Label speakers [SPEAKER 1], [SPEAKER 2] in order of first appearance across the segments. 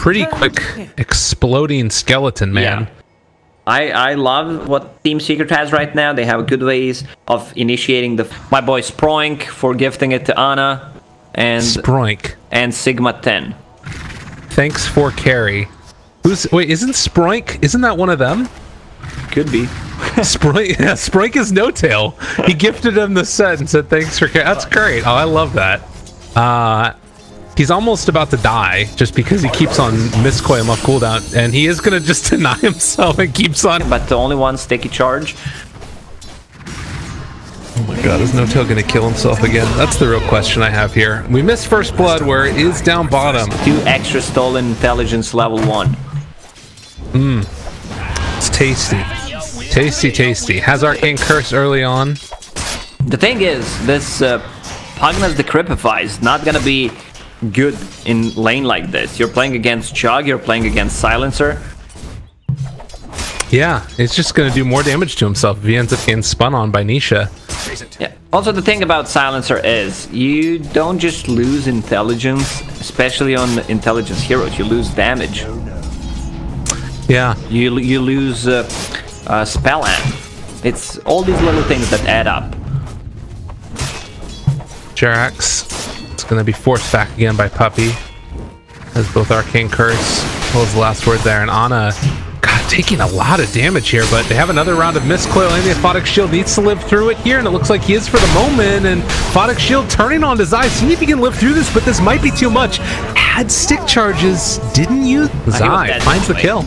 [SPEAKER 1] pretty quick exploding skeleton, man.
[SPEAKER 2] Yeah. I love what Team Secret has right now. They have good ways of initiating my boy Sproink for gifting it to Ana and
[SPEAKER 1] Sproink
[SPEAKER 2] and Sigma 10.
[SPEAKER 1] Thanks for carry. Wait, isn't Sproink? Isn't that one of them?
[SPEAKER 2] Could be.
[SPEAKER 1] Sproink, yeah, Sproink is No Tail. He gifted him the set and said thanks for carry. That's great. Oh, I love that. He's almost about to die just because he keeps on miscoil him off cooldown, and he is gonna just deny himself and keeps on.
[SPEAKER 2] But the only one sticky charge.
[SPEAKER 1] Oh my god, is No Tail gonna kill himself again? That's the real question I have here. We missed first blood where it is down bottom.
[SPEAKER 2] 2 extra stolen intelligence level 1.
[SPEAKER 1] It's tasty. Tasty, tasty. Has Arcane Curse early on.
[SPEAKER 2] The thing is, this Pugna's Decrypify is not gonna be good in lane like this. You're playing against Chug, you're playing against Silencer.
[SPEAKER 1] Yeah, it's just going to do more damage to himself if he ends up getting spun on by Nisha.
[SPEAKER 2] Yeah. Also, the thing about Silencer is you don't just lose intelligence, especially on intelligence heroes. You lose damage.
[SPEAKER 1] Yeah.
[SPEAKER 2] You lose spell amp. It's all these little things that add up.
[SPEAKER 1] Jerax. It's going to be forced back again by Puppy. Has both Arcane Curse, as well as the last word there. And Ana, God, taking a lot of damage here, but they have another round of Miscoil, and the Aphotic Shield needs to live through it here, and it looks like he is for the moment. And Aphotic Shield turning on to Zai, seeing if he can live through this, but this might be too much. Had stick charges, didn't use. Zai finds the kill.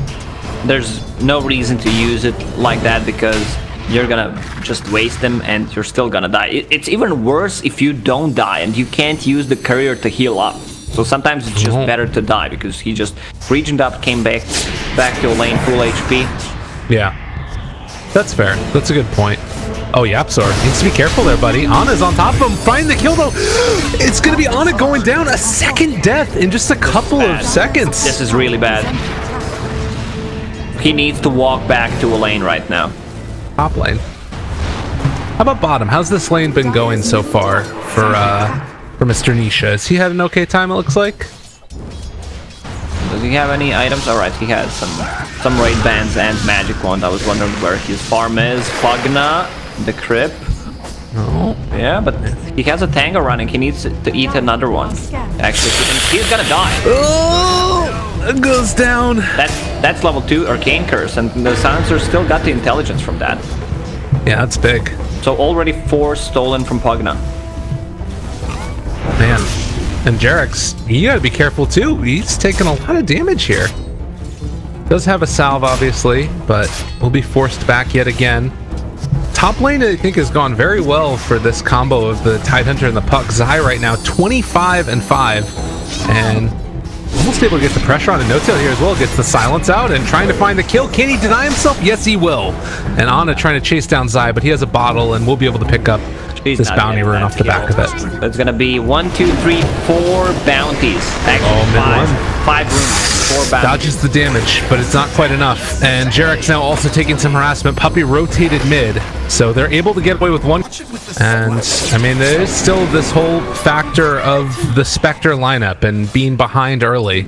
[SPEAKER 2] There's no reason to use it like that because you're gonna just waste them and you're still gonna die. It's even worse if you don't die and you can't use the courier to heal up. So sometimes it's just better to die because he just regened up, came back to a lane full HP.
[SPEAKER 1] Yeah, that's fair. That's a good point. Oh, Yapzor needs to be careful there, buddy. Ana's on top of him. Find the kill, though. It's going to be Ana going down. A second death in just a couple of seconds.
[SPEAKER 2] This is really bad. He needs to walk back to a lane right now.
[SPEAKER 1] Top lane. How about bottom? How's this lane been going so far for Mr. Nisha? Has he had an okay time, it looks like?
[SPEAKER 2] Does he have any items? Alright, he has some raid bands and magic wand. I was wondering where his farm is. Pugna, the Crypt.
[SPEAKER 1] Oh.
[SPEAKER 2] Yeah, but he has a Tango running. He needs to eat another one. Actually, he's gonna die.
[SPEAKER 1] Oh! It goes down.
[SPEAKER 2] That's level 2 Arcane Curse, and the Silencer still got the intelligence from that.
[SPEAKER 1] Yeah, that's big.
[SPEAKER 2] So already 4 stolen from Pugna.
[SPEAKER 1] Man. And Jerax, you gotta be careful too. He's taking a lot of damage here. Does have a salve, obviously, but will be forced back yet again. Top lane, I think, has gone very well for this combo of the Tidehunter and the Puck. Zai right now, 25 and 5. And almost able to get the pressure on a No Tail here as well. Gets the silence out and trying to find the kill. Can he deny himself? Yes, he will. And Ana trying to chase down Zai, but he has a bottle and we'll be able to pick up this bounty rune off the back of it.
[SPEAKER 2] It's gonna be 1, 2, 3, 4 bounties. Actually, 5 runes. 4 bounties.
[SPEAKER 1] Dodges the damage, but it's not quite enough. And Jerax now also taking some harassment. Puppy rotated mid, so they're able to get away with 1. And I mean, there's still this whole factor of the Spectre lineup and being behind early,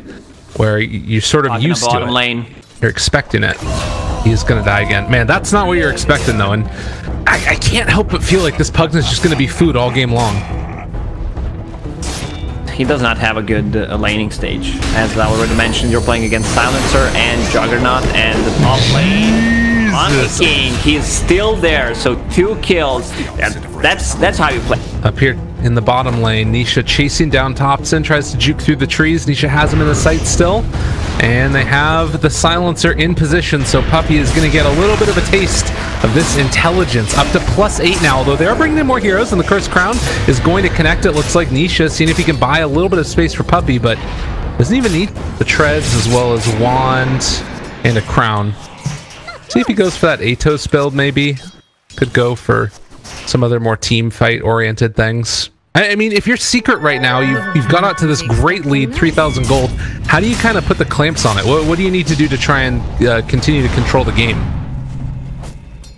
[SPEAKER 1] where you're sort of used to it.
[SPEAKER 2] Lane.
[SPEAKER 1] You're expecting it. He's gonna die again. Man, that's not what you're expecting though, and I can't help but feel like this Pugna's just gonna be food all game long.
[SPEAKER 2] He does not have a good laning stage. As I already mentioned, you're playing against Silencer and Juggernaut, and the top lane on the King. He is still there, so 2 kills. That's how you play.
[SPEAKER 1] Up here in the bottom lane, Nisha chasing down Topson, tries to juke through the trees. Nisha has him in the sight still, and they have the Silencer in position, so Puppy is going to get a little bit of a taste of this intelligence. Up to +8 now, although they are bringing in more heroes, and the Cursed Crown is going to connect. It looks like Nisha seeing if he can buy a little bit of space for Puppy, but doesn't even need the treads as well as wand and a crown. See if he goes for that Atos build, maybe. Could go for some other more team fight oriented things. I mean, if you're Secret right now, you've got out to this great lead, 3,000 gold. How do you kind of put the clamps on it? What do you need to do to try and continue to control the game?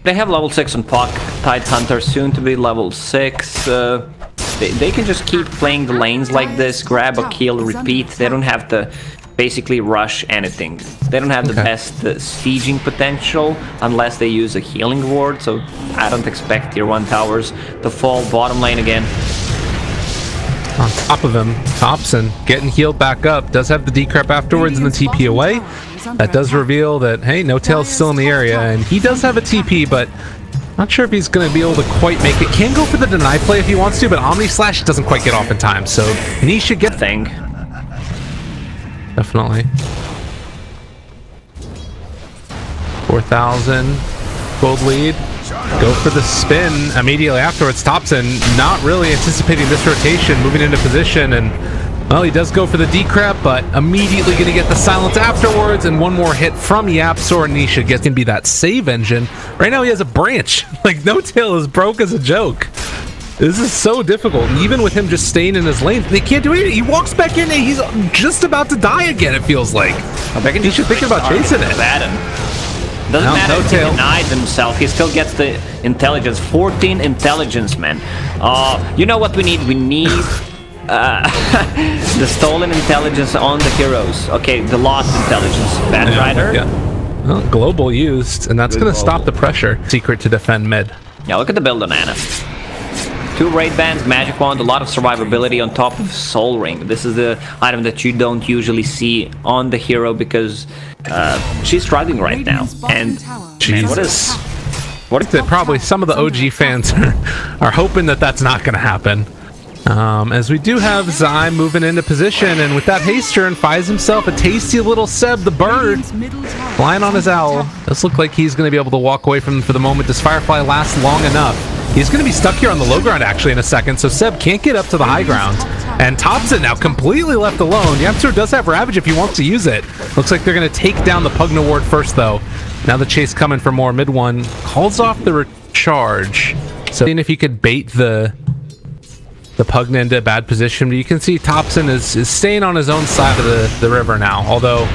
[SPEAKER 2] They have level 6 on Puck, Tidehunter soon to be level 6. They can just keep playing the lanes like this, grab a kill, repeat. They don't have to basically rush anything. They don't have the best sieging potential unless they use a healing ward, so I don't expect tier 1 towers to fall. Bottom lane again.
[SPEAKER 1] On top of him, Thompson getting healed back up, does have the decrep afterwards and the TP away. That does reveal that, hey, No Tail's still in the area, and he does have a TP, but not sure if he's going to be able to quite make it. Can go for the deny play if he wants to, but Omni Slash doesn't quite get off in time, so Nisha get
[SPEAKER 2] thing.
[SPEAKER 1] Definitely. 4,000 gold lead. Go for the spin immediately afterwards. Thompson not really anticipating this rotation, moving into position, and well, he does go for the decrep, but immediately going to get the silence afterwards, and one more hit from YapzOr, and Nisha gets to be that save engine. Right now he has a branch. Like, No Tail is broke as a joke. This is so difficult, and even with him just staying in his lane, they can't do anything. He walks back in and he's just about to die again, it feels like. He should think about chasing it.
[SPEAKER 2] Doesn't matter if he denied himself, he still gets the intelligence. 14 intelligence, man. You know what we need? We need the stolen intelligence on the heroes. Okay, the lost intelligence. Batrider.
[SPEAKER 1] Yeah. Well, global used, and that's going to stop the pressure. Secret to defend mid.
[SPEAKER 2] Yeah, look at the build on Ana. 2 raid bands, magic wand, a lot of survivability on top of soul ring. This is the item that you don't usually see on the hero because she's struggling right now. And man, what is
[SPEAKER 1] probably some of the OG fans are hoping that that's not going to happen. As we do have Zai moving into position, and with that haste turn, finds himself a tasty little Seb the bird flying on his owl. Does look like he's going to be able to walk away from him for the moment. Does Firefly last long enough? He's going to be stuck here on the low ground actually in a second, so Seb can't get up to the high ground. And Thompson now completely left alone. YapzOr does have Ravage if he wants to use it. Looks like they're going to take down the Pugna ward first though. Now the chase coming for more. Mid one calls off the recharge. So seeing if he could bait the Pugna into a bad position. But you can see Thompson is staying on his own side of the river now. Although,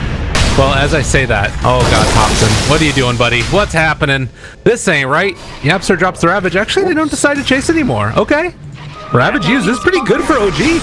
[SPEAKER 1] well, as I say that, oh god, Thompson, what are you doing, buddy? What's happening? This ain't right. YapzOr drops the Ravage. Actually, they don't decide to chase anymore. Okay. Ravage used. This is pretty good for OG.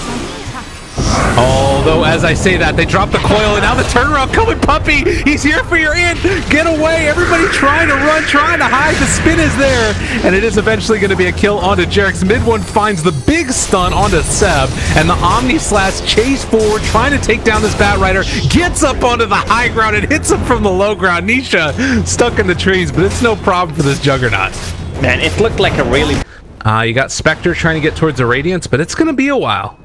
[SPEAKER 1] Although, as I say that, they drop the coil, and now the turnaround coming, Puppy! He's here for your end! Get away! Everybody trying to run, trying to hide. The spin is there, and it is eventually going to be a kill onto Jerix. Mid one finds the big stun onto Seb, and the Omni Slash chase forward, trying to take down this Batrider, gets up onto the high ground and hits him from the low ground. Nisha stuck in the trees, but it's no problem for this Juggernaut.
[SPEAKER 2] Man, it looked like a really...
[SPEAKER 1] you got Spectre trying to get towards the Radiance, but it's going to be a while.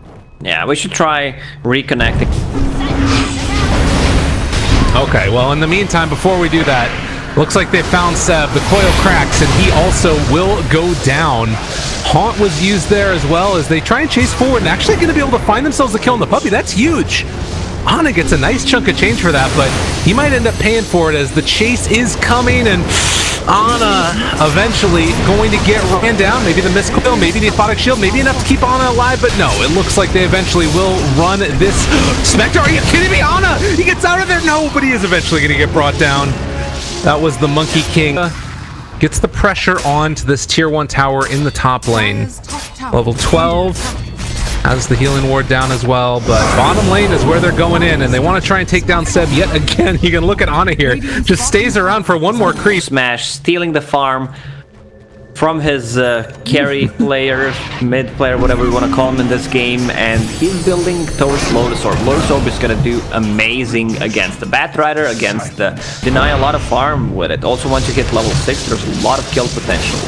[SPEAKER 2] Yeah, we should try reconnecting.
[SPEAKER 1] Okay, well, in the meantime, before we do that, looks like they found Seb. The coil cracks, and he also will go down. Haunt was used there as well as they try and chase forward and actually going to be able to find themselves a kill on the Puppy. That's huge. Ana gets a nice chunk of change for that, but he might end up paying for it as the chase is coming, and Ana eventually going to get ran down. Maybe the missed coil, maybe the aphotic shield, maybe enough to keep Ana alive, but no, it looks like they eventually will run this. Spectre, are you kidding me? Ana, he gets out of there. No, but he is eventually going to get brought down. That was the Monkey King. Gets the pressure on to this tier 1 tower in the top lane. Level 12. Has the healing ward down as well, but bottom lane is where they're going in, and they want to try and take down Seb yet again. You can look at Ana here, just stays around for one more creep.
[SPEAKER 2] Smash, stealing the farm from his carry player, mid player, whatever we want to call him in this game, and he's building towards Lotus Orb. Lotus Orb is going to do amazing against the Batrider, against the deny a lot of farm with it. Also, once you hit level 6, there's a lot of kill potential.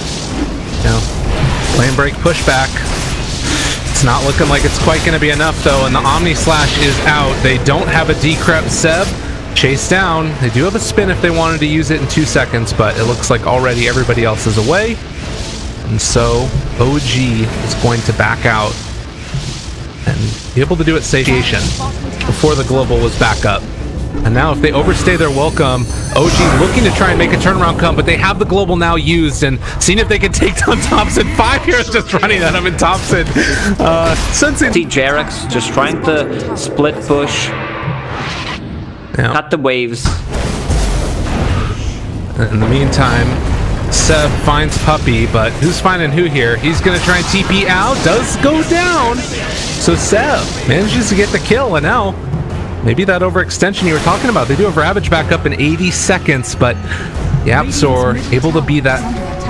[SPEAKER 1] Yeah. Lane break pushback. It's not looking like it's quite going to be enough though, and the Omni Slash is out. They don't have a decrep. Seb chase down. They do have a spin if they wanted to use it in 2 seconds, but it looks like already everybody else is away, and so OG is going to back out and be able to do it satiation before the global was back up. And now if they overstay their welcome, OG looking to try and make a turnaround come, but they have the global now used and seeing if they can take down Thompson. 5 years just running at him, and Thompson sensing.
[SPEAKER 2] See Jerix just trying to split push, cut the waves.
[SPEAKER 1] In the meantime, Seb finds Puppy, but who's finding who here? He's going to try and TP out, does go down. So Seb manages to get the kill, and now maybe that overextension you were talking about. They do have Ravage back up in 80 seconds, but YapzOr able to be that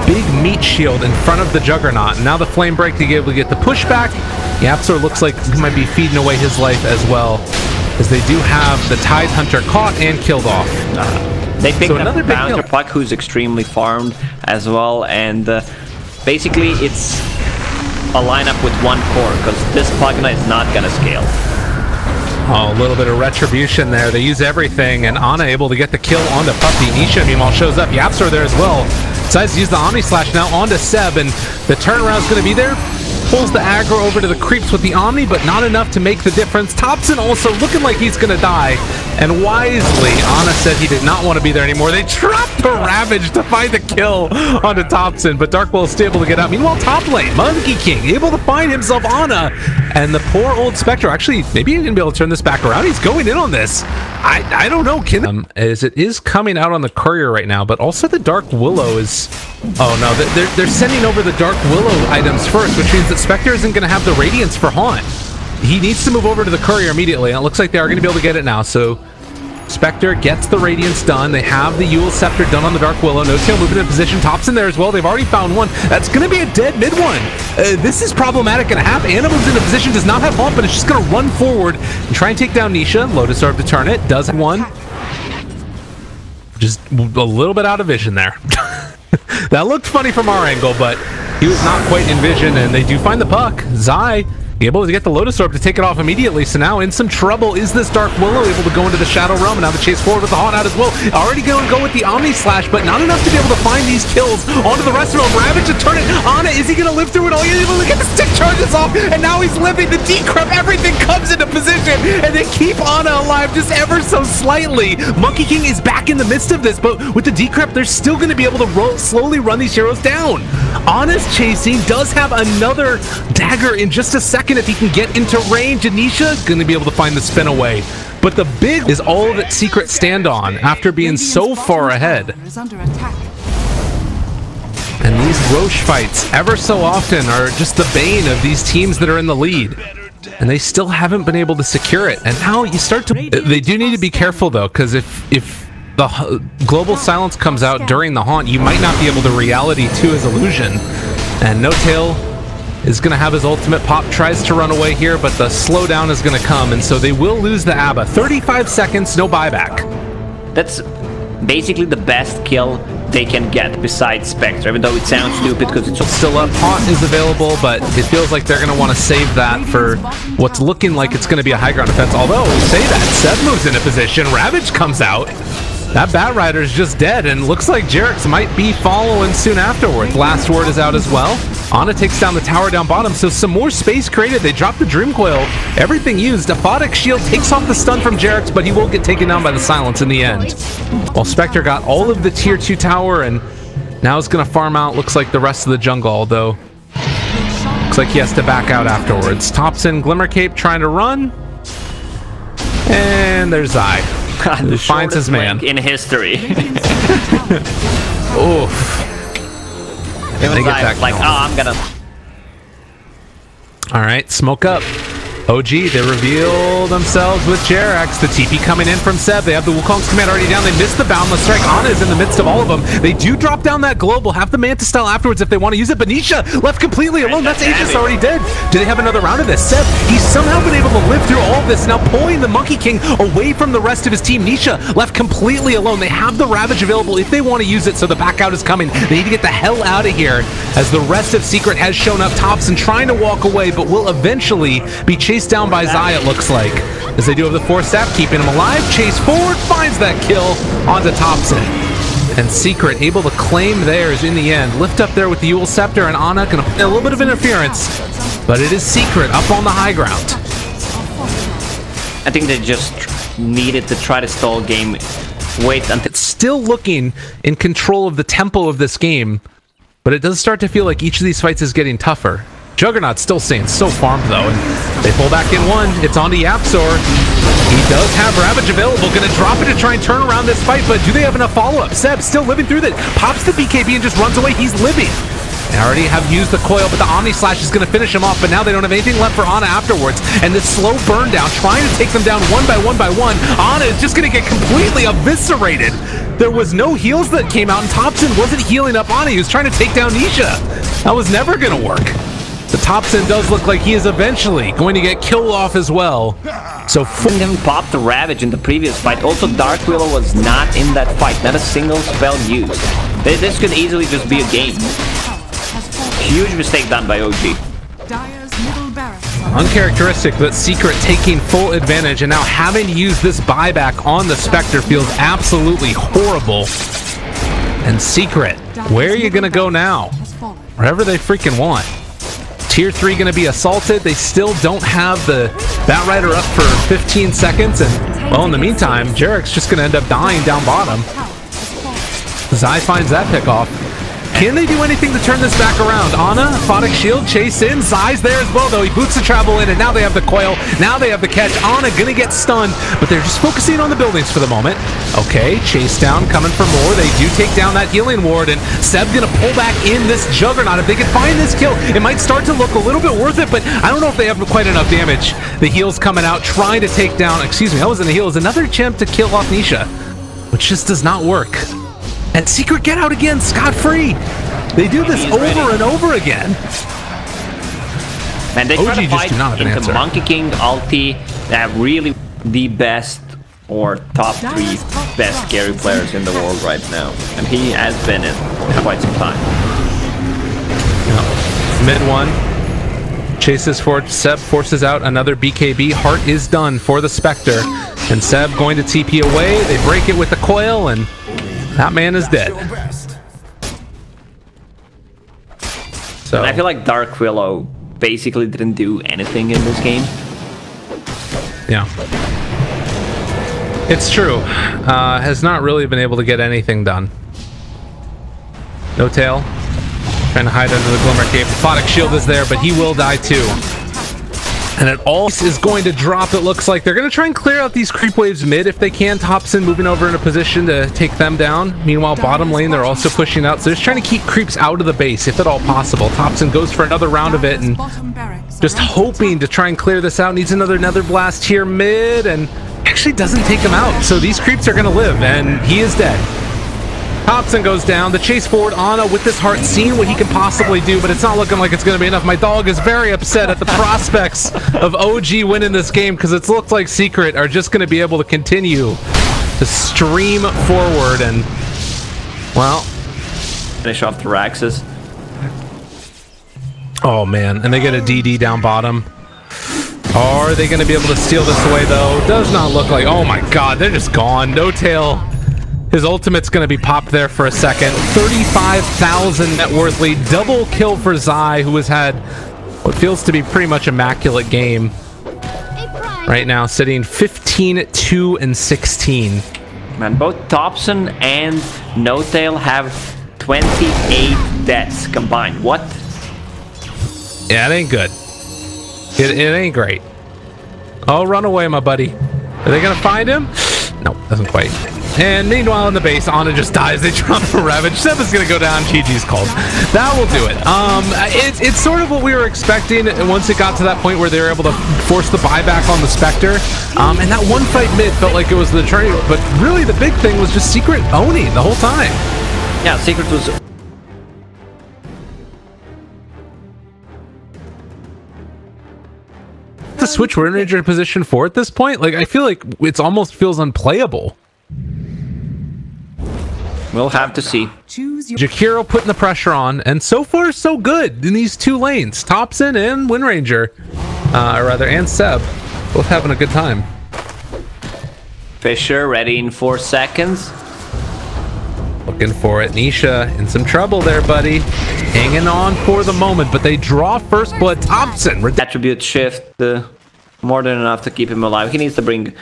[SPEAKER 1] big meat shield in front of the Juggernaut. And now the Flame Break to be able to get the pushback. YapzOr looks like he might be feeding away his life as well, as they do have the Tide Hunter caught and killed off.
[SPEAKER 2] They picked up another Bouncer Puck, who's extremely farmed as well, and basically it's a lineup with one core, because this Pugna is not gonna scale.
[SPEAKER 1] Oh, a little bit of retribution there. They use everything, and Ana able to get the kill onto Puppy. Nisha, meanwhile, shows up. YapzOr there as well. Decides to use the Omni Slash now onto Seb, and the turnaround's going to be there. Pulls the aggro over to the creeps with the Omni, but not enough to make the difference. Thompson also looking like he's going to die, and wisely, Ana said he did not want to be there anymore. They dropped the Ravage to find the kill onto Thompson, but Darkwill is still able to get out. Meanwhile, top lane, Monkey King able to find himself Ana, and the poor old Spectre, actually, maybe he didn't be able to turn this back around. He's going in on this. I don't know, as it is coming out on the Courier right now, but also the Dark Willow is... Oh no, they're sending over the Dark Willow items first, which means that Spectre isn't going to have the Radiance for Haunt. He needs to move over to the Courier immediately, and it looks like they are going to be able to get it now, so Spectre gets the Radiance done. They have the Eul Scepter done on the Dark Willow. No Tail moving in position. Thompson there as well. They've already found one. That's going to be a dead mid one. This is problematic and a half. Ana moves into position, does not have Haunt, but it's just going to run forward and try and take down Nisha. Lotus Orb to turn it. Does have one. Just a little bit out of vision there. That looked funny from our angle, but he was not quite in vision, and they do find the puck. Zai able to get the Lotus Orb to take it off immediately, so now in some trouble is this Dark Willow, able to go into the Shadow Realm, and now the chase forward with the Haunt out as well. Already going to go with the Omni Slash, but not enough to be able to find these kills onto the rest of them. Ravage to turn it. Ana, is he going to live through it all? He's able to get the stick charges off, and now he's living. The decrypt, everything comes into position, and they keep Ana alive just ever so slightly. Monkey King is back in the midst of this, but with the decrypt, they're still going to be able to slowly run these heroes down. Ana's chasing, does have another dagger in just a second if he can get into range. Anisha going to be able to find the spin away. But the big is all that Secret stand on after being so far ahead. And these Roche fights ever so often are just the bane of these teams that are in the lead. And they still haven't been able to secure it. And now you start to... They do need to be careful though, because if the Global Silence comes out during the Haunt, you might not be able to reality to his illusion. And No Tail is going to have his ultimate pop, tries to run away here, but the slowdown is going to come, and so they will lose the ABBA. 35 seconds, no buyback.
[SPEAKER 2] That's basically the best kill they can get besides Spectre, even though it sounds stupid because it's
[SPEAKER 1] still up. Haunt is available, but it feels like they're going to want to save that for what's looking like it's going to be a high ground defense. Although, say that, Seb moves into position, Ravage comes out. That Bat Rider is just dead, and looks like Jerix might be following soon afterwards. Last Word is out as well. Ana takes down the tower down bottom, so some more space created. They drop the Dream Coil. Everything used. Aphotic Shield takes off the stun from Jerix, but he will get taken down by the Silence in the end. While Spectre got all of the tier 2 tower, and now is going to farm out, looks like the rest of the jungle, although looks like he has to back out afterwards. Thompson, Glimmer Cape trying to run. And there's Zai. Who finds his man
[SPEAKER 2] in history.
[SPEAKER 1] Oof.
[SPEAKER 2] They get that like, oh, I'm gonna.
[SPEAKER 1] All right, smoke up. OG, they reveal themselves with Jerax. The TP coming in from Seb. They have the Wukong's command already down. They missed the Boundless Strike. Ana is in the midst of all of them. They do drop down that global, have the Manta Style afterwards if they want to use it. Benicia left completely alone. That's Aegis already dead. Do they have another round of this? Seb, he's somehow been able to live through all of this, now pulling the Monkey King away from the rest of his team. Nisha left completely alone. They have the Ravage available if they want to use it, so the back out is coming. They need to get the hell out of here, as the rest of Secret has shown up. Thompson trying to walk away, but will eventually be chased down by Zai, it looks like, as they do have the Force Staff, keeping him alive. Chase forward, finds that kill onto Thompson. And Secret able to claim theirs in the end. Lift up there with the Eul Scepter, and Ana can a little bit of interference, but it is Secret up on the high ground.
[SPEAKER 2] I think they just needed to try to stall game. Wait until
[SPEAKER 1] it's still looking in control of the tempo of this game, but it does start to feel like each of these fights is getting tougher. Juggernaut's still staying so farmed though, and they pull back in one. It's on to YapzOr. He does have Ravage available, gonna drop it to try and turn around this fight, but do they have enough follow-up? Seb still living through that, pops the BKB and just runs away. He's living. They already have used the coil, but the Omni Slash is going to finish him off, but now they don't have anything left for Ana afterwards. And this slow burn down, trying to take them down one by one. Ana is just going to get completely eviscerated. There was no heals that came out, and Thompson wasn't healing up Ana. He was trying to take down Nisha. That was never going to work. The Thompson does look like he is eventually going to get killed off as well. So
[SPEAKER 2] him popped the Ravage in the previous fight. Also, Dark Willow was not in that fight. Not a single spell used. This could easily just be a game. Huge mistake done by OG.
[SPEAKER 1] Uncharacteristic, but Secret taking full advantage, and now having to use this buyback on the Spectre feels absolutely horrible. And Secret, where are you going to go now? Wherever they freaking want. Tier 3 going to be assaulted. They still don't have the Batrider up for 15 seconds. And, well, in the meantime, Jarek's just going to end up dying down bottom. Zai finds that pick off. Can they do anything to turn this back around? Ana, Photic Shield, chase in. Zai's there as well, though. He boots the travel in, and now they have the coil. Now they have the catch. Ana gonna get stunned, but they're just focusing on the buildings for the moment. Okay, chase down, coming for more. They do take down that healing ward, and Seb gonna pull back in this Juggernaut. If they can find this kill, it might start to look a little bit worth it, but I don't know if they have quite enough damage. The heals coming out, trying to take down, excuse me, that wasn't the heals. Another attempt to kill off Nisha, which just does not work. And Secret get out again, scot-free. They do this over and over again.
[SPEAKER 2] And they try to fight into Monkey King, ulti. They have really the best or top 3 best carry players in the world right now. And he has been in for quite some time.
[SPEAKER 1] Mid one. Chases for Seb, forces out another BKB. Heart is done for the Spectre. And Seb going to TP away. They break it with the coil, and that man is dead. So
[SPEAKER 2] and I feel like Dark Willow basically didn't do anything in this game.
[SPEAKER 1] Yeah. It's true. Has not really been able to get anything done. No tail. Trying to hide under the Glimmer Cave. The Photic Shield is there, but he will die too. And it all is going to drop, it looks like. They're going to try and clear out these creep waves mid if they can. Thompson moving over in a position to take them down. Meanwhile, bottom lane, they're also pushing out. So they're just trying to keep creeps out of the base, if at all possible. Thompson goes for another round of it and just hoping to try and clear this out. Needs another Nether Blast here mid, and actually doesn't take him out. So these creeps are going to live, and he is dead. Thompson goes down. The chase forward, Ana with this heart, seeing what he can possibly do, but it's not looking like it's going to be enough. My dog is very upset at the prospects of OG winning this game, because it's looked like Secret are just going to be able to continue to stream forward and, well,
[SPEAKER 2] finish off the Raxus.
[SPEAKER 1] Oh man, and they get a DD down bottom. Are they going to be able to steal this away though? Does not look like. Oh my god, they're just gone. No tail. His ultimate's going to be popped there for a second. 35,000 net worth lead. Double kill for Zai, who has had what feels to be pretty much immaculate game. Right now, sitting 15, 2, and 16.
[SPEAKER 2] Man, both Thompson and No Tail have 28 deaths combined. What?
[SPEAKER 1] Yeah, it ain't good. It ain't great. Oh, run away, my buddy. Are they going to find him? No, doesn't quite. And meanwhile in the base, Ana just dies. They drop a Ravage. Seb is going to go down. GG's called. That will do it. It's sort of what we were expecting once it got to that point where they were able to force the buyback on the Spectre. And that one fight mid felt like it was the turning. But really the big thing was just Secret owning the whole time.
[SPEAKER 2] Yeah, Secret was...
[SPEAKER 1] The switch Wind Ranger position 4 at this point? Like, I feel like it almost feels unplayable.
[SPEAKER 2] We'll have to see.
[SPEAKER 1] Jakiro putting the pressure on, and so far so good in these two lanes. Thompson and Wind Ranger, and Seb, both having a good time.
[SPEAKER 2] Fisher ready in 4 seconds.
[SPEAKER 1] Looking for it. Nisha in some trouble there, buddy. Hanging on for the moment, but they draw first blood. Thompson.
[SPEAKER 2] Attribute shift, more than enough to keep him alive. He needs to bring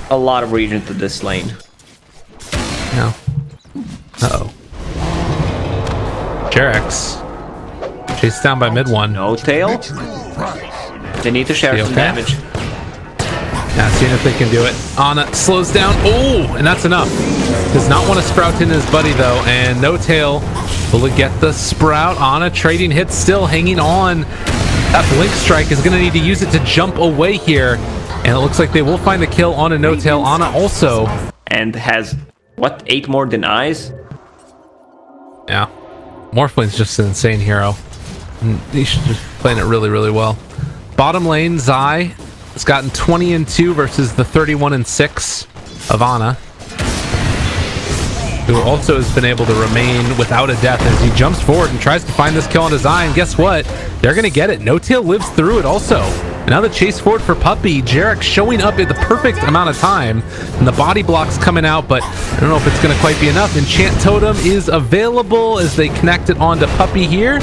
[SPEAKER 2] a lot of regen to this lane.
[SPEAKER 1] Yeah. Uh-oh. Jarex. Chased down by mid one.
[SPEAKER 2] No tail. They need to share some damage.
[SPEAKER 1] Yeah, seeing if they can do it. Ana slows down. Oh, and that's enough. Does not want to sprout in his buddy though, and No Tail Will it get the Sprout? Ana trading hits, still hanging on. That Blink Strike is going to need to use it to jump away here. And it looks like they will find the kill on a No-Tail. Ana also.
[SPEAKER 2] And has, what, 8 more denies?
[SPEAKER 1] Yeah. Morphline's just an insane hero. He's just playing it really, really well. Bottom lane, Zai has gotten 20-2 versus the 31-6 of Ana, who also has been able to remain without a death as he jumps forward and tries to find this kill on his eye. And guess what? They're going to get it. No-Tail lives through it also. And now the chase forward for Puppey. Jarek showing up at the perfect amount of time. And the body block's coming out, but I don't know if it's going to quite be enough. Enchant Totem is available as they connect it onto Puppey here.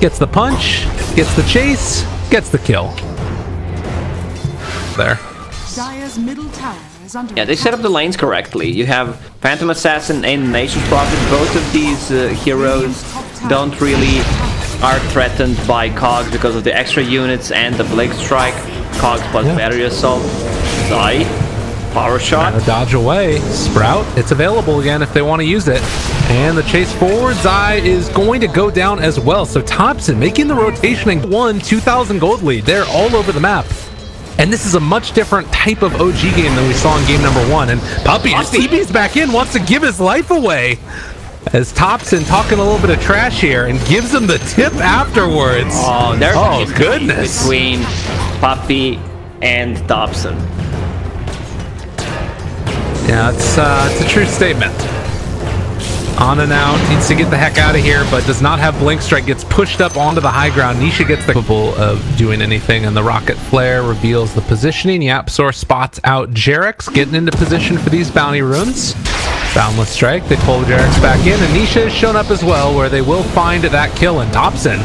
[SPEAKER 1] Gets the punch, gets the chase, gets the kill. There.
[SPEAKER 3] Dire's middle tower is under
[SPEAKER 2] Yeah, they set up the lanes correctly. You have Phantom Assassin and Nation's Prophet. Both of these heroes don't really are threatened by Cogs because of the extra units and the Blink Strike. Cogs plus Battery Assault. Zai, Power Shot.
[SPEAKER 1] Dodge away. Sprout, it's available again if they want to use it. And the chase forward, Zai is going to go down as well. So Thompson making the rotation and won 2,000 gold lead. They're all over the map. And this is a much different type of OG game than we saw in game number 1. And Puppey, TB's back in, wants to give his life away. As Thompson talking a little bit of trash here and gives him the tip afterwards.
[SPEAKER 2] Oh, there's
[SPEAKER 1] a goodness
[SPEAKER 2] between Puppey and Thompson.
[SPEAKER 1] Yeah, it's a true statement. Ana now needs to get the heck out of here, but does not have Blink Strike. Gets pushed up onto the high ground. Nisha gets the capable of doing anything, and the Rocket Flare reveals the positioning. Yapzor spots out Jarex, getting into position for these bounty runes. Boundless Strike, they pull Jarex back in, and Nisha has shown up as well, where they will find that kill. And Thompson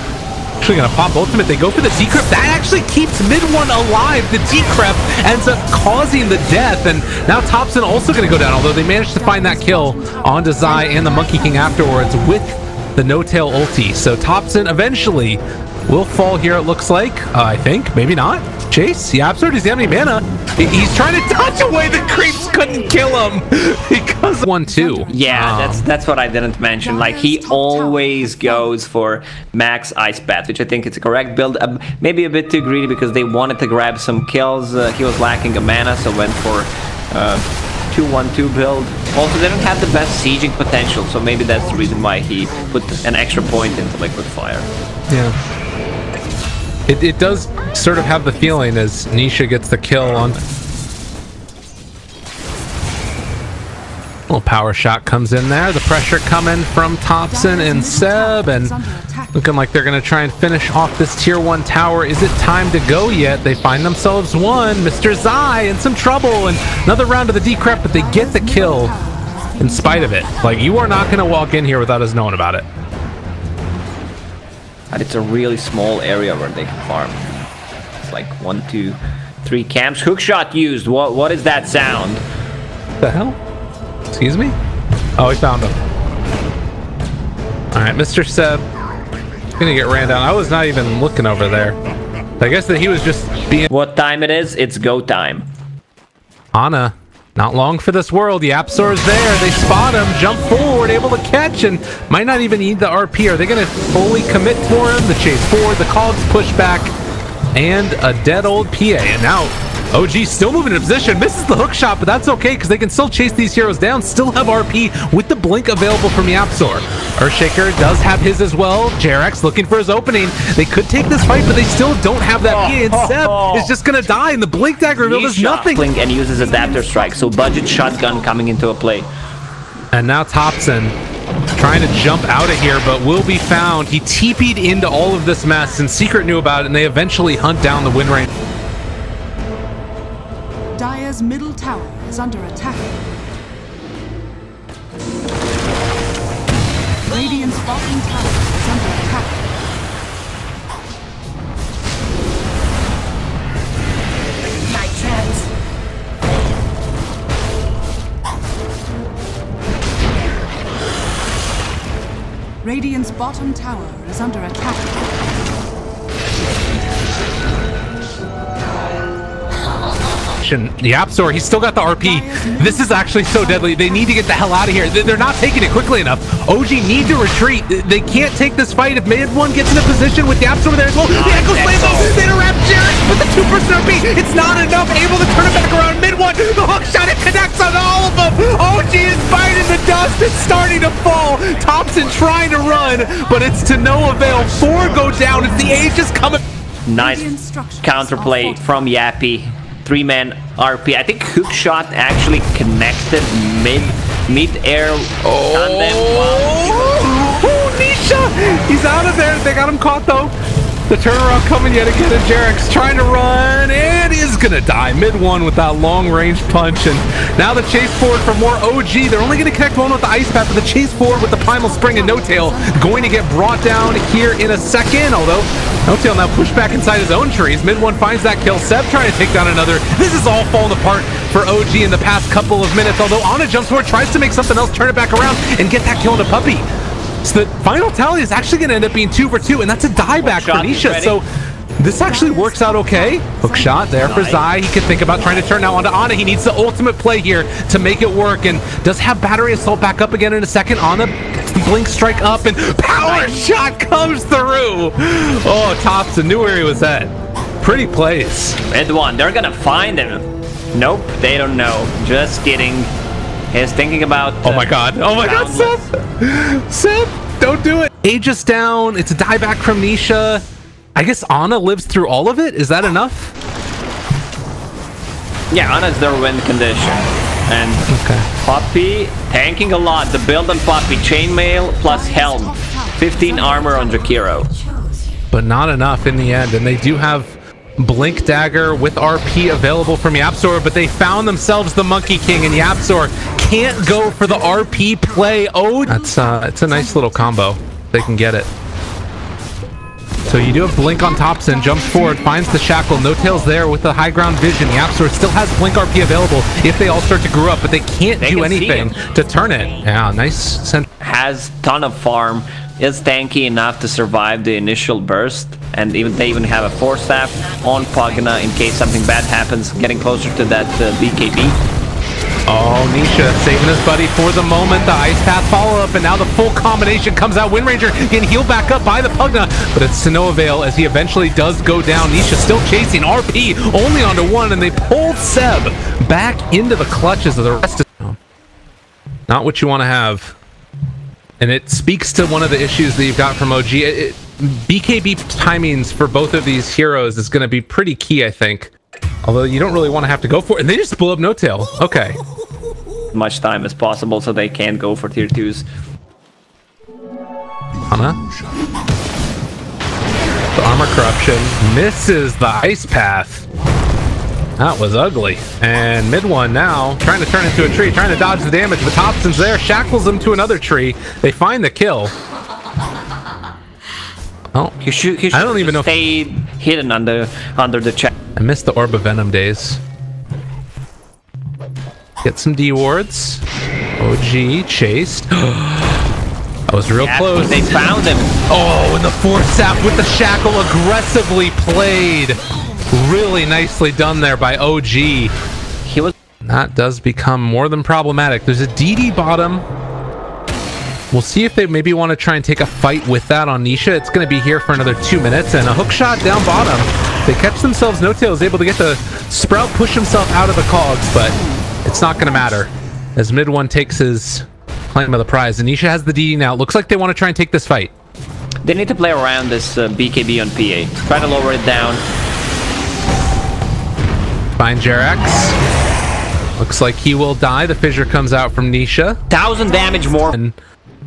[SPEAKER 1] actually gonna pop ultimate. They go for the decrypt. That actually keeps mid-one alive. The decrypt ends up causing the death, and now Thompson also gonna go down, although they managed to find that kill onto Zai and the Monkey King afterwards with the No-Tail ulti. So Thompson eventually will fall here, it looks like. I think, maybe not. Chase, Yapzor, does he have any mana? He's trying to dodge away. The creeps couldn't kill him because 1-2.
[SPEAKER 2] Yeah, that's what I didn't mention. Like, he always goes for max Ice Path, which I think it's a correct build. Maybe a bit too greedy because they wanted to grab some kills. He was lacking a mana, so went for 2-1-2 build. Also, they don't have the best sieging potential, so maybe that's the reason why he put an extra point into Liquid Fire.
[SPEAKER 1] Yeah. It does sort of have the feeling as Nisha gets the kill on. Little power shot comes in there. The pressure coming from Thompson and Seb, and looking like they're going to try and finish off this tier 1 tower. Is it time to go yet? They find themselves one. Mr. Zai in some trouble, and another round of the decrypt, but they get the kill in spite of it. Like, you are not going to walk in here without us knowing about it.
[SPEAKER 2] And it's a really small area where they can farm. It's like 1, 2, 3 camps. Hookshot used. What is that sound?
[SPEAKER 1] The hell? Excuse me? Oh, we found him. All right, Mr. Seb. Gonna get ran down. I was not even looking over there. I guess that he was just being.
[SPEAKER 2] What time it is? It's go time.
[SPEAKER 1] Ana. Not long for this world. Yapzor's there. They spot him, jump forward, able to catch, and might not even need the RP. Are they going to fully commit for him? The chase forward, the cogs push back, and a dead old PA. And now OG still moving into position. Misses the hook shot, but that's okay because they can still chase these heroes down. Still have RP with the blink available from Yapzor. Earthshaker does have his as well. Jarex looking for his opening. They could take this fight, but they still don't have that PA. And Seb is just going to die, and the blink dagger reveal does nothing.
[SPEAKER 2] Blink and uses Adapter Strike, so budget shotgun coming into a play.
[SPEAKER 1] And now Thompson trying to jump out of here, but will be found. He TP'd into all of this mess, and Secret knew about it, and they eventually hunt down the win rate.
[SPEAKER 3] Dire's middle tower is under attack. Radiant's bottom tower is under attack. My chance. Radiant's bottom tower is under attack.
[SPEAKER 1] combination. The Yapzor, he's still got the RP. This is actually so deadly. They need to get the hell out of here. They're not taking it quickly enough. OG need to retreat. They can't take this fight if Mid-1 gets in a position with Yapzor over there as well. The Echo Slams they interrupt Jarek with the 2% RP. It's not enough. Able to turn it back around. Mid-1, the hook shot, it connects on all of them. OG is biting the dust. It's starting to fall. Thompson trying to run, but it's to no avail. 4 go down. It's the Aegis coming.
[SPEAKER 2] Nice counterplay from Yappy. 3-man RP. I think hook shot actually connected mid-air.
[SPEAKER 1] Oh, Nisha! He's out of there. They got him caught though. The turnaround coming yet again, and Jarek's trying to run and is gonna die. Mid-1 with that long-range punch, and now the chase forward for more OG. They're only gonna connect one with the ice path, but the chase forward with the primal spring and No Tail going to get brought down here in a second. Although No Tail now pushed back inside his own trees. Mid-1 finds that kill. Seb trying to take down another. This is all falling apart for OG in the past couple of minutes. Although Ana jumps forward, tries to make something else, turn it back around, and get that kill into Puppy. So the final tally is actually going to end up being 2 for 2, and that's a dieback for Nisha. So this actually works out okay. Hook shot there for Zai. He could think about trying to turn now onto Ana. He needs the ultimate play here to make it work, and does have battery assault back up again in a second. Ana gets the blink strike up, and power shot comes through. Oh, Thompson knew where he was at. Pretty place.
[SPEAKER 2] Mid-1, they're gonna find him. Nope, they don't know. Just kidding. He's thinking about...
[SPEAKER 1] oh my god. Oh my god, Seth! Seth, don't do it! Aegis down. It's a dieback from Nisha. I guess Ana lives through all of it? Is that enough?
[SPEAKER 2] Yeah, Ana's their win condition. And Puppy tanking a lot. The build on Puppy, chainmail plus helm. 15 armor on Jakiro.
[SPEAKER 1] But not enough in the end, and they do have Blink Dagger with RP available from Yapzor, but they found themselves the Monkey King, and Yapzor can't go for the RP play. Oh, that's it's a nice little combo. They can get it. So you do have Blink on Thompson, jumps forward, finds the shackle. No Tail's there with the high ground vision. Yapzor still has Blink RP available if they all start to grow up, but they can't do anything to turn it. Yeah, nice send.
[SPEAKER 2] Has ton of farm, is tanky enough to survive the initial burst, and they even have a Force Staff on Pugna in case something bad happens, getting closer to that BKB.
[SPEAKER 1] Oh, Nisha saving his buddy for the moment. The Ice Path follow-up, and now the full combination comes out. Wind Ranger getting healed back up by the Pugna, but it's to no avail as he eventually does go down. Nisha still chasing RP, only onto one, and they pulled Seb back into the clutches of the rest of... not what you want to have. And it speaks to one of the issues that you've got from OG. BKB timings for both of these heroes is going to be pretty key, I think. Although you don't really want to have to go for it. And they just blew up No Tail. Okay.
[SPEAKER 2] Much time as possible so they can't go for tier 2s.
[SPEAKER 1] Ana. The armor corruption misses the ice path. That was ugly. And Mid-1 now trying to turn into a tree, trying to dodge the damage, but Thompson's there, shackles him to another tree. They find the kill. Oh,
[SPEAKER 2] he should
[SPEAKER 1] I don't even know.
[SPEAKER 2] Stayed hidden under the chest.
[SPEAKER 1] I missed the Orb of Venom days. Get some D wards. OG chased. That was real close.
[SPEAKER 2] They found him.
[SPEAKER 1] Oh, and the Force Staff with the shackle aggressively played. Really nicely done there by OG.
[SPEAKER 2] He was.
[SPEAKER 1] That does become more than problematic. There's a DD bottom. We'll see if they maybe want to try and take a fight with that on Nisha. It's going to be here for another 2 minutes, and a hook shot down bottom. They catch themselves. No Tail is able to get the Sprout, push himself out of the cogs, but it's not going to matter as Mid-1 takes his claim of the prize. And Nisha has the DD now. It looks like they want to try and take this fight.
[SPEAKER 2] They need to play around this BKB on PA. Try to lower it down.
[SPEAKER 1] Find Jerax. Looks like he will die. The fissure comes out from Nisha.
[SPEAKER 2] 1000 damage more.
[SPEAKER 1] And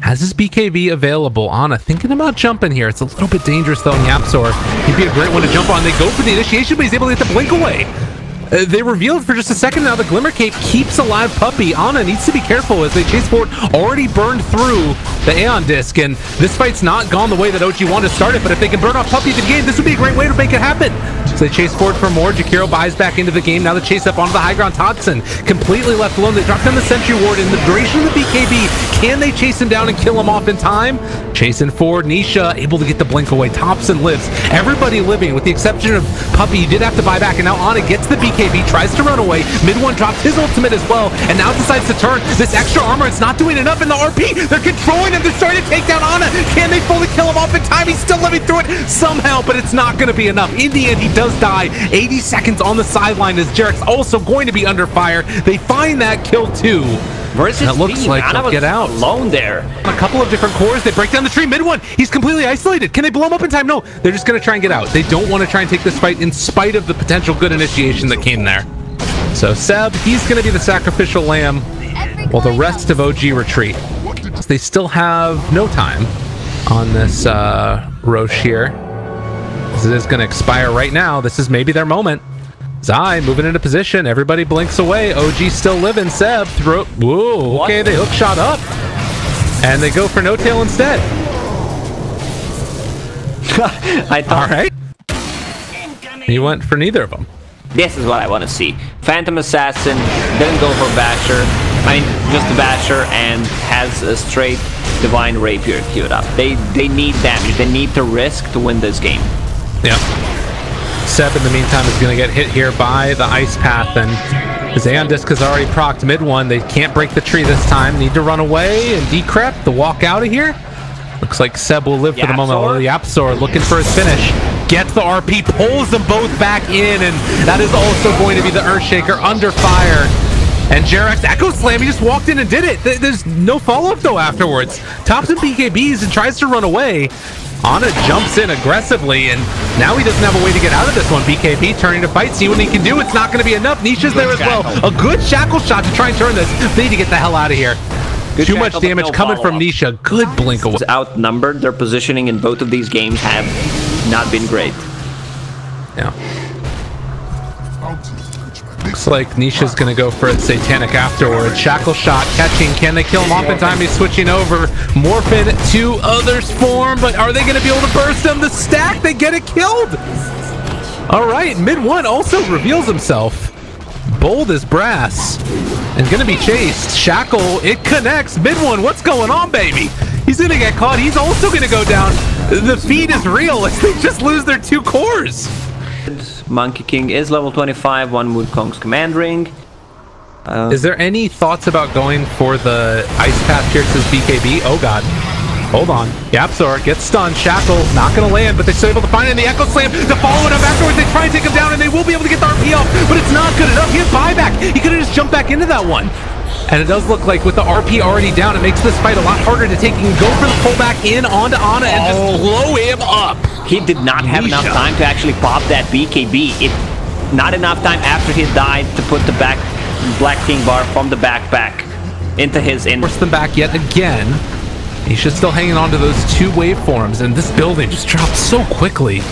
[SPEAKER 1] has his BKB available. Ana thinking about jumping here. It's a little bit dangerous though in Yapzor. He'd be a great one to jump on. They go for the initiation, but he's able to get the blink away. They revealed for just a second now the Glimmer Cape keeps alive Puppy. Ana needs to be careful as they chase forward. Already burned through the Aeon Disc, and this fight's not gone the way that OG wanted to start it, but if they can burn off Puppy at the game, this would be a great way to make it happen. So they chase forward for more. Jakiro buys back into the game. Now the chase up onto the high ground. Thompson completely left alone. They drop down the Sentry Ward in the duration of the BKB. Can they chase him down and kill him off in time? Chasing forward. Nisha able to get the blink away. Thompson lives. Everybody living with the exception of Puppy. You did have to buy back, and now Ana gets the BKB. BKB, tries to run away. Mid-1 drops his ultimate as well, and now decides to turn. This extra armor, it's not doing enough in the RP. They're controlling him. They're starting to take down Ana. Can they fully kill him off in time? He's still living through it somehow, but it's not going to be enough. In the end, he does die. 80 seconds on the sideline as Jarek's also going to be under fire. They find that kill too.
[SPEAKER 2] Versus
[SPEAKER 1] and it looks like they'll get out.
[SPEAKER 2] Alone there.
[SPEAKER 1] A couple of different cores. They break down the tree. Mid-1, he's completely isolated. Can they blow him up in time? No. They're just going to try and get out. They don't want to try and take this fight in spite of the potential good initiation that came there. So Seb, he's going to be the sacrificial lamb while the rest of OG retreat. They still have no time on this Roche here. This is going to expire right now. This is maybe their moment. Zai moving into position. Everybody blinks away. OG still living. Seb throw. Whoa. Okay, they hook shot up. And they go for no tail instead.
[SPEAKER 2] I thought.
[SPEAKER 1] All right. He went for neither of them.
[SPEAKER 2] This is what I want to see. Phantom Assassin didn't go for Basher. I mean, just the Basher, and has a straight Divine Rapier queued up. They need damage. They need to risk to win this game.
[SPEAKER 1] Yep. Seb, in the meantime, is going to get hit here by the Ice Path, and his Aeon Disc has already procced mid-1. They can't break the tree this time. Need to run away and decrep to walk out of here. Looks like Seb will live for the moment. Oh, Yapsor looking for his finish. Gets the RP, pulls them both back in, and that is also going to be the Earthshaker under fire. And Jarek's Echo Slam, he just walked in and did it. There's no follow-up though afterwards. Tops and BKBs and tries to run away. Ana jumps in aggressively, and now he doesn't have a way to get out of this one. BKB turning to fight, see what he can do. It's not going to be enough. Nisha's there as well. A good shackle shot to try and turn this. They need to get the hell out of here. Too much damage coming from Nisha. Good blink away.
[SPEAKER 2] Outnumbered. Their positioning in both of these games have not been great.
[SPEAKER 1] Yeah. Looks like Nisha's going to go for a Satanic afterwards. Shackle shot catching. Can they kill him off in time? He's switching over. Morphin to Others form, but are they going to be able to burst him? The stack, they get it killed. All right, mid-1 also reveals himself. Bold as brass. And going to be chased. Shackle, it connects. Mid-1, what's going on, baby? He's going to get caught. He's also going to go down. The feed is real. They just lose their 2 cores.
[SPEAKER 2] Monkey King is level 25, 1 Wukong's command ring.
[SPEAKER 1] Is there any thoughts about going for the Ice Path pierces BKB? Oh god. Hold on. Yapsor gets stunned. Shackle not going to land, but they're still able to find it in the Echo Slam to follow it up afterwards. They try and take him down, and they will be able to get the RP off, but it's not good enough. He has buyback. He could have just jumped back into that one. And it does look like with the RP already down, it makes this fight a lot harder to take. You can go for the pullback in onto Ana and just blow him up.
[SPEAKER 2] He did not have enough time to actually pop that BKB. Not enough time after he died to put the Black King bar from the backpack into his in.
[SPEAKER 1] Force them back yet again. He's just still hanging on to those 2 waveforms, and this building just dropped so quickly.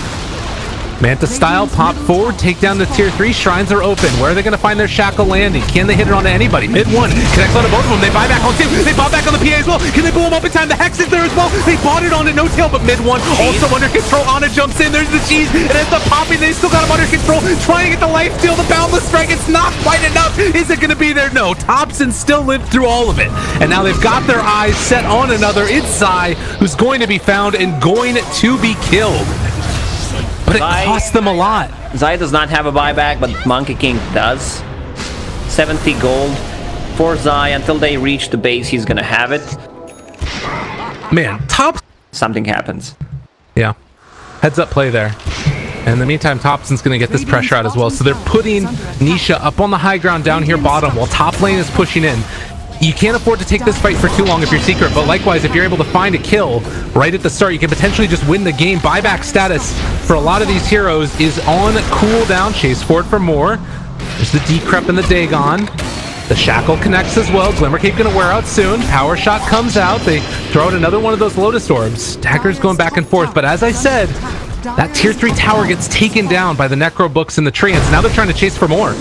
[SPEAKER 1] Manta style, pop forward, take down the tier 3. Shrines are open. Where are they going to find their shackle landing? Can they hit it onto anybody? Mid-1 connects onto both of them. They buy back on 2. They bought back on the PA as well. Can they blow him up in time? The Hex is there as well. They bought it onto no tail, but mid-1 also under control. Ana jumps in. There's the cheese, and as the popping, they still got him under control. Trying to get the life steal, the boundless strike. It's not quite enough. Is it going to be there? No. Thompson still lived through all of it, and now they've got their eyes set on another. It's Zai, who's going to be found and going to be killed. But it costs them a lot.
[SPEAKER 2] Zai does not have a buyback, but Monkey King does. 70 gold for Zai. Until they reach the base, he's gonna have it.
[SPEAKER 1] Man, top...
[SPEAKER 2] Something happens.
[SPEAKER 1] Yeah. Heads up play there. And in the meantime, Thompson's gonna get this pressure out as well. So they're putting Nisha up on the high ground down here bottom while top lane is pushing in. You can't afford to take this fight for too long if you're secret, but likewise, if you're able to find a kill right at the start, you can potentially just win the game. Buyback status for a lot of these heroes is on cooldown. Chase forward for more. There's the Decrep and the Dagon. The Shackle connects as well. Glimmer Cape gonna wear out soon. Power Shot comes out. They throw out another one of those Lotus Orbs. Dagger's going back and forth, but as I said, that tier 3 tower gets taken down by the Necro Books and the Treants. Now they're trying to chase for more.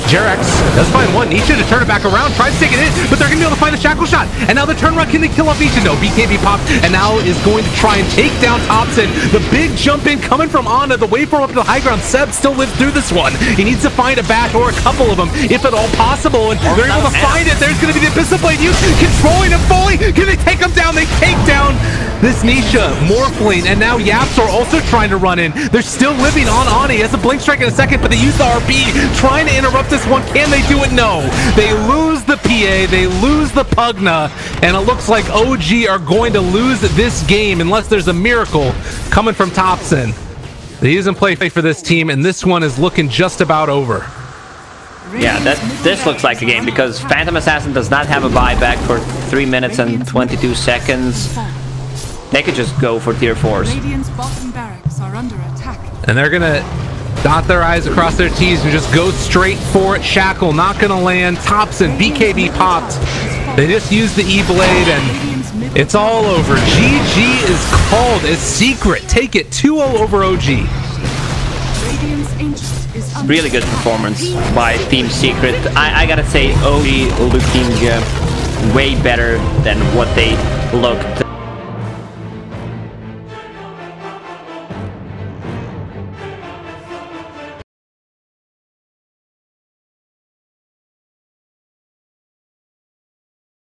[SPEAKER 1] Jerex does find one. Nisha to turn it back around, tries to take it in, but they're going to be able to find the shackle shot. And now the turn run, can they kill off Nisha? No, BKB popped, and now is going to try and take down Thompson. The big jump in coming from Ana, the waveform up to the high ground. Seb still lives through this one. He needs to find a back or a couple of them, if at all possible, and they're able to find it. There's going to be the Abyssal Blade use, controlling him fully. Can they take him down? They take down this Nisha, Morphling, and now Yapsor also trying to run in. They're still living on Ani. He has a blink strike in a second, but they use the RP, trying to interrupt this one. Can they do it? No. They lose the PA, they lose the Pugna, and it looks like OG are going to lose this game unless there's a miracle coming from Thompson. He doesn't play for this team, and this one is looking just about over.
[SPEAKER 2] Yeah, this looks like a game because Phantom Assassin does not have a buyback for 3 minutes and 22 seconds. They could just go for tier 4s.
[SPEAKER 3] Radiant's bottom barracks are under attack.
[SPEAKER 1] And they're gonna dot their I's across their T's and just go straight for it. Shackle not gonna land. Thompson, BKB popped. They just used the E-Blade and it's all over. GG is called as Secret. Take it 2-0 over OG.
[SPEAKER 3] Radiant's ancient is under
[SPEAKER 2] Really good performance by Team Secret. I gotta say, OG looking way better than what they looked